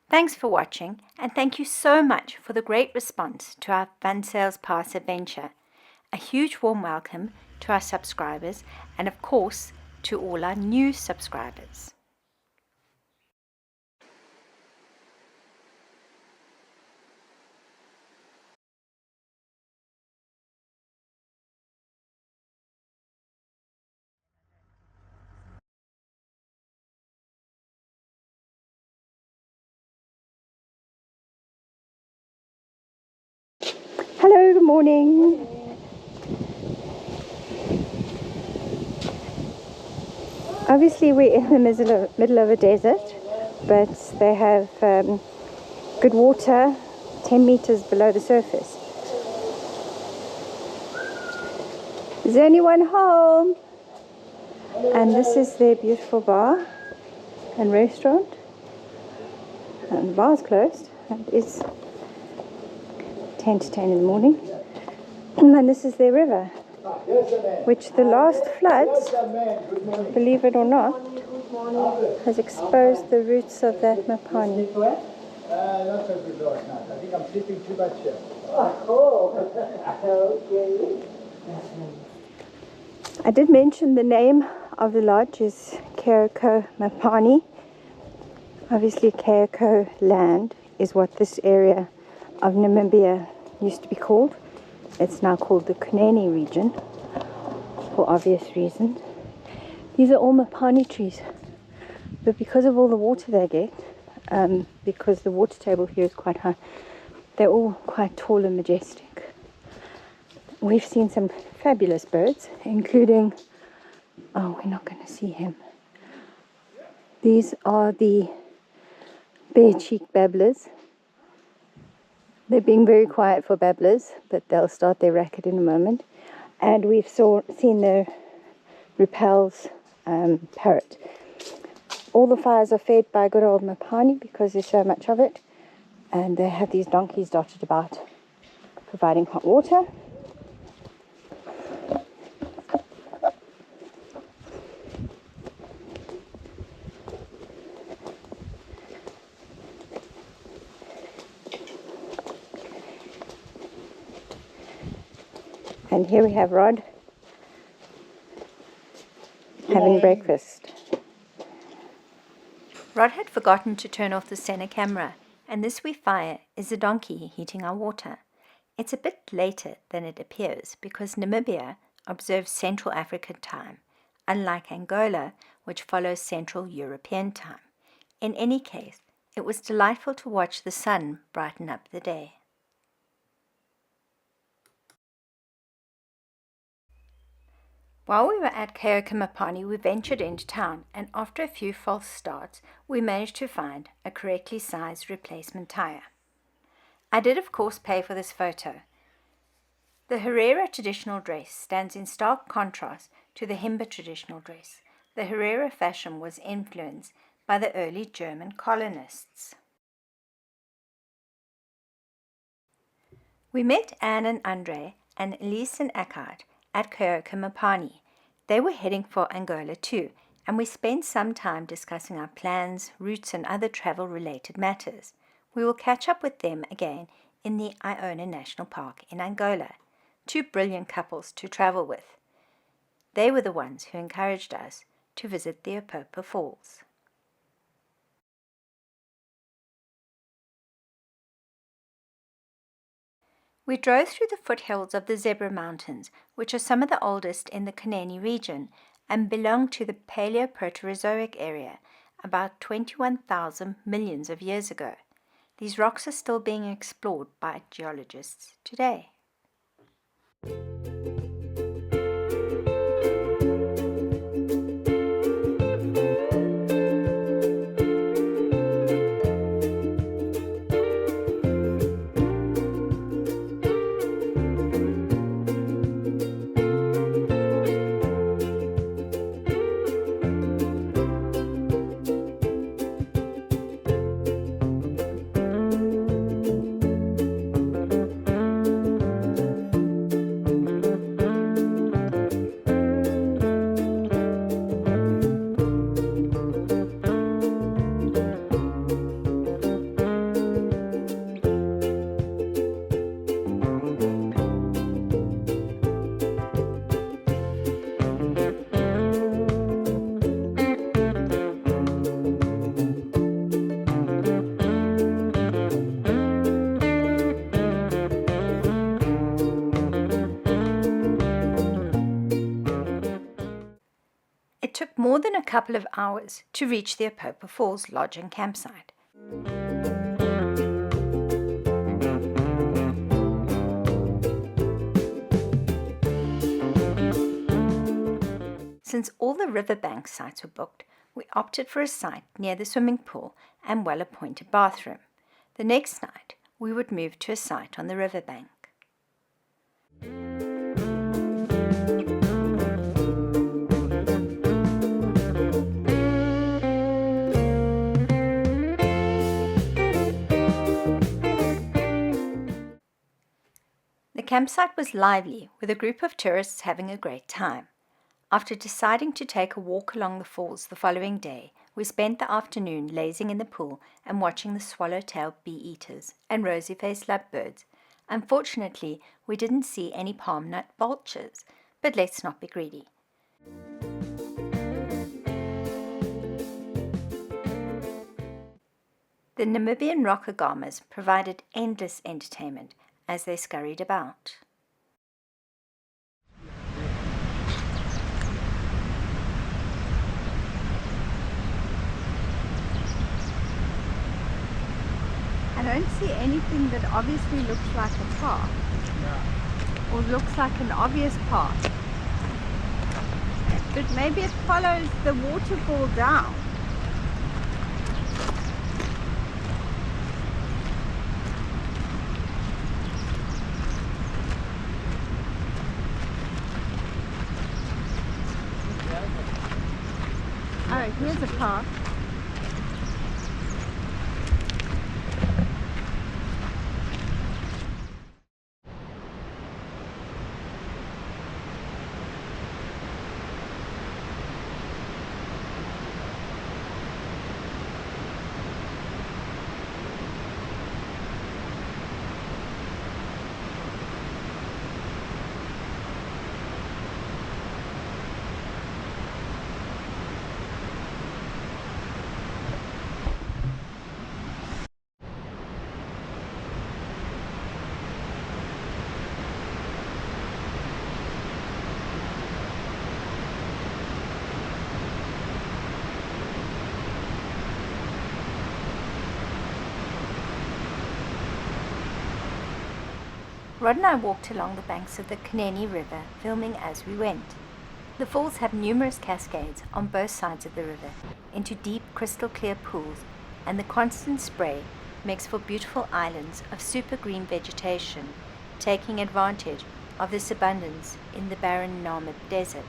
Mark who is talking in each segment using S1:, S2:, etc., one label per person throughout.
S1: Thanks for watching, and thank you so much for the great response to our Fun Sales Pass adventure. A huge warm welcome to our subscribers and of course to all our new subscribers. Hello, good morning. Obviously we're in the middle of a desert, but they have good water 10 meters below the surface. Is anyone home? And this is their beautiful bar and restaurant. And the bar's closed. It's 10 to 10 in the morning. And this is their river, which the last floods, believe it or not, has exposed the roots of that Mapani.
S2: Not so good last night. I think I'm sleeping too much here.
S3: Okay.
S1: I did mention the name of the lodge is Kaoko Mopane. Obviously Kaoko land is what this area of Namibia used to be called. It's now called the Kunene region for obvious reasons. These are all Mapani trees, but because of all the water they get, because the water table here is quite high, they're all quite tall and majestic. We've seen some fabulous birds, including, oh, we're not going to see him. These are the bare-cheeked babblers. They're being very quiet for babblers, but they'll start their racket in a moment. And we've seen the Rappel's parrot. All the fires are fed by good old Mapani because there's so much of it. And they have these donkeys dotted about, providing hot water. And here we have Rod having breakfast. Rod had forgotten to turn off the center camera, and this we fire is a donkey heating our water. It's a bit later than it appears because Namibia observes Central African time, unlike Angola, which follows Central European time. In any case, it was delightful to watch the sun brighten up the day. While we were at Kaoko Mopane, we ventured into town, and after a few false starts, we managed to find a correctly sized replacement tire. I did, of course, pay for this photo. The Herero traditional dress stands in stark contrast to the Himba traditional dress. The Herero fashion was influenced by the early German colonists. We met Anne and Andre and Elise and Eckhart at Kaoko Mopane. They were heading for Angola too, and we spent some time discussing our plans, routes and other travel-related matters. We will catch up with them again in the Iona National Park in Angola. Two brilliant couples to travel with. They were the ones who encouraged us to visit the Epaupa Falls. We drove through the foothills of the Zebra Mountains, which are some of the oldest in the Kunene region and belong to the Paleoproterozoic area, about 21,000 millions of years ago. These rocks are still being explored by geologists today. It took more than a couple of hours to reach the Epaupa Falls lodge and campsite. Since all the riverbank sites were booked, we opted for a site near the swimming pool and well-appointed bathroom. The next night, we would move to a site on the riverbank. The campsite was lively, with a group of tourists having a great time. After deciding to take a walk along the falls the following day, we spent the afternoon lazing in the pool and watching the swallow-tailed bee-eaters and rosy-faced lovebirds. Unfortunately, we didn't see any palm nut vultures, but let's not be greedy. The Namibian Rockagamas provided endless entertainment as they scurried about. I don't see anything that obviously looks like a path, or looks like an obvious path, but maybe it follows the waterfall down. Oh, here's a path. Rod and I walked along the banks of the Kunene River, filming as we went. The falls have numerous cascades on both sides of the river into deep crystal clear pools, and the constant spray makes for beautiful islands of super green vegetation, taking advantage of this abundance in the barren Namib desert.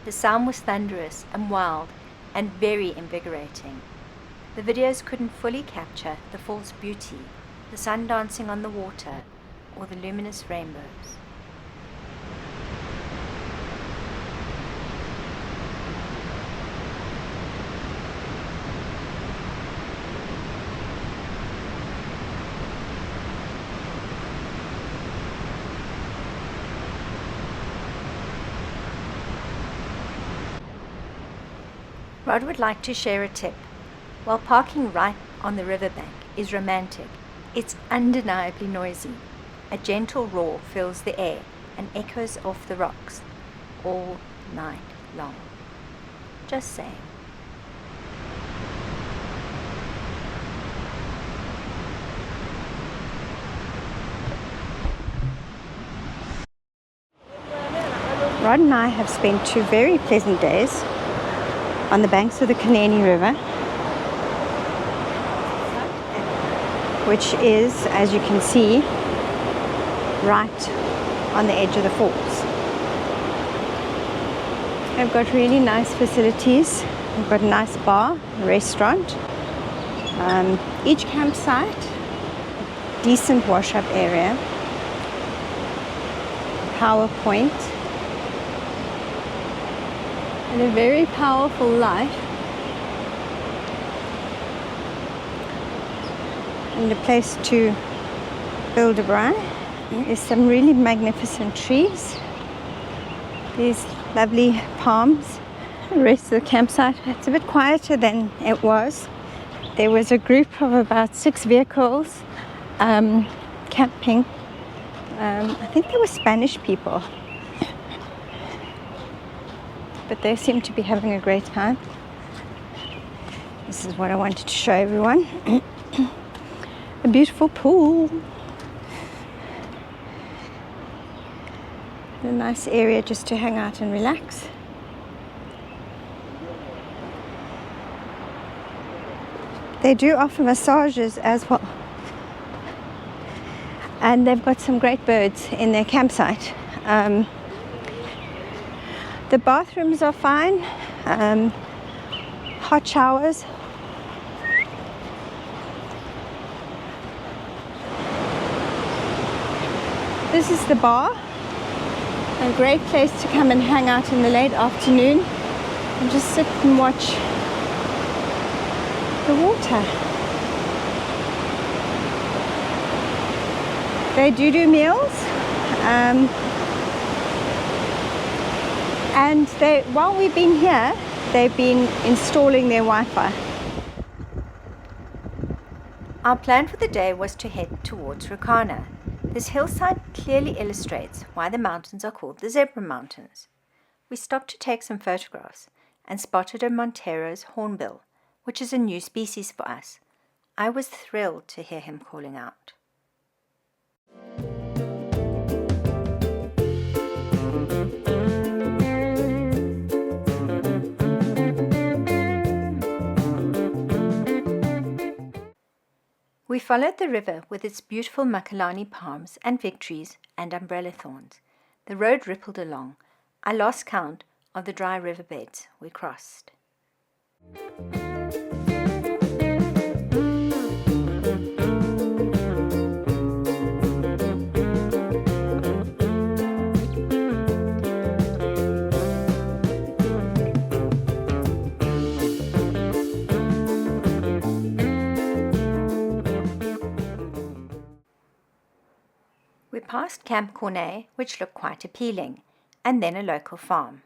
S1: The sound was thunderous and wild and very invigorating. The videos couldn't fully capture the falls' beauty, the sun dancing on the water, or the luminous rainbows. Rod would like to share a tip. While parking right on the riverbank is romantic, it's undeniably noisy. A gentle roar fills the air and echoes off the rocks all night long. Just saying. Rod and I have spent 2 very pleasant days on the banks of the Kunene River, which is, as you can see, right on the edge of the falls. They've got really nice facilities. They've got a nice bar, a restaurant. Each campsite, decent wash-up area, power point, and a very powerful light, and a place to build a braai. There's some really magnificent trees. These lovely palms. The rest of the campsite, it's a bit quieter than it was. There was a group of about 6 vehicles camping. I think they were Spanish people. but they seem to be having a great time. This is what I wanted to show everyone. A beautiful pool. A nice area just to hang out and relax. They do offer massages as well. And they've got some great birds in their campsite. The bathrooms are fine. Hot showers. This is the bar. A great place to come and hang out in the late afternoon and just sit and watch the water. They do meals, and while we've been here, they've been installing their Wi-Fi. Our plan for the day was to head towards Ruacana. This hillside clearly illustrates why the mountains are called the Zebra Mountains. We stopped to take some photographs and spotted a Montero's hornbill, which is a new species for us. I was thrilled to hear him calling out. We followed the river with its beautiful Makalani palms and fig trees and umbrella thorns. The road rippled along. I lost count of the dry riverbeds we crossed. We passed Camp Kunene, which looked quite appealing, and then a local farm.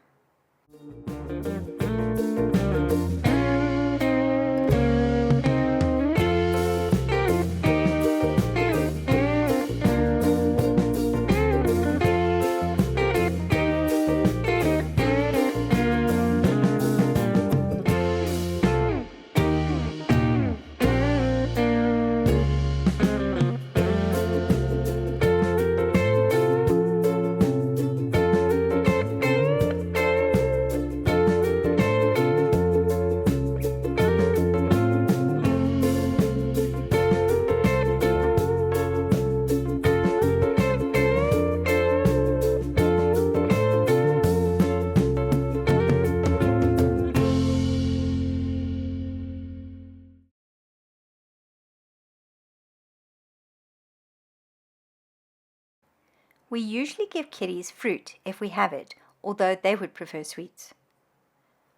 S1: We usually give kitties fruit if we have it, although they would prefer sweets.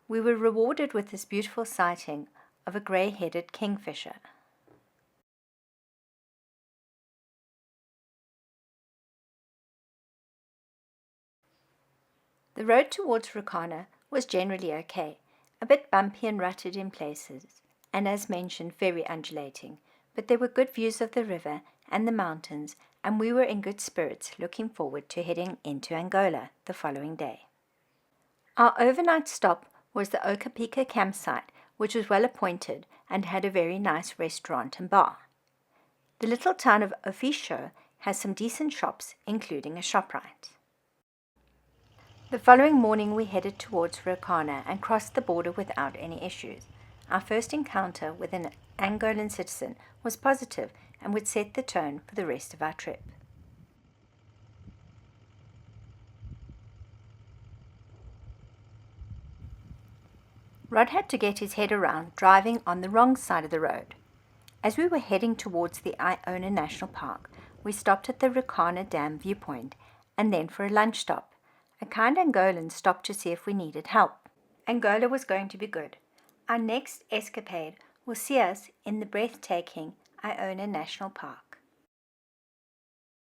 S1: We were rewarded with this beautiful sighting of a grey-headed kingfisher. The road towards Ruacana was generally okay, a bit bumpy and rutted in places, and as mentioned, very undulating, but there were good views of the river and the mountains, and we were in good spirits looking forward to heading into Angola the following day. Our overnight stop was the Epaupa Campsite, which was well appointed and had a very nice restaurant and bar. The little town of Opouwa has some decent shops, including a ShopRite. The following morning we headed towards Ruacana and crossed the border without any issues. Our first encounter with an Angolan citizen was positive and would set the tone for the rest of our trip. Rod had to get his head around driving on the wrong side of the road. As we were heading towards the Iona National Park, we stopped at the Ruacana Dam viewpoint and then for a lunch stop. A kind Angolan stopped to see if we needed help. Angola was going to be good. Our next escapade will see us in the breathtaking Iona National Park.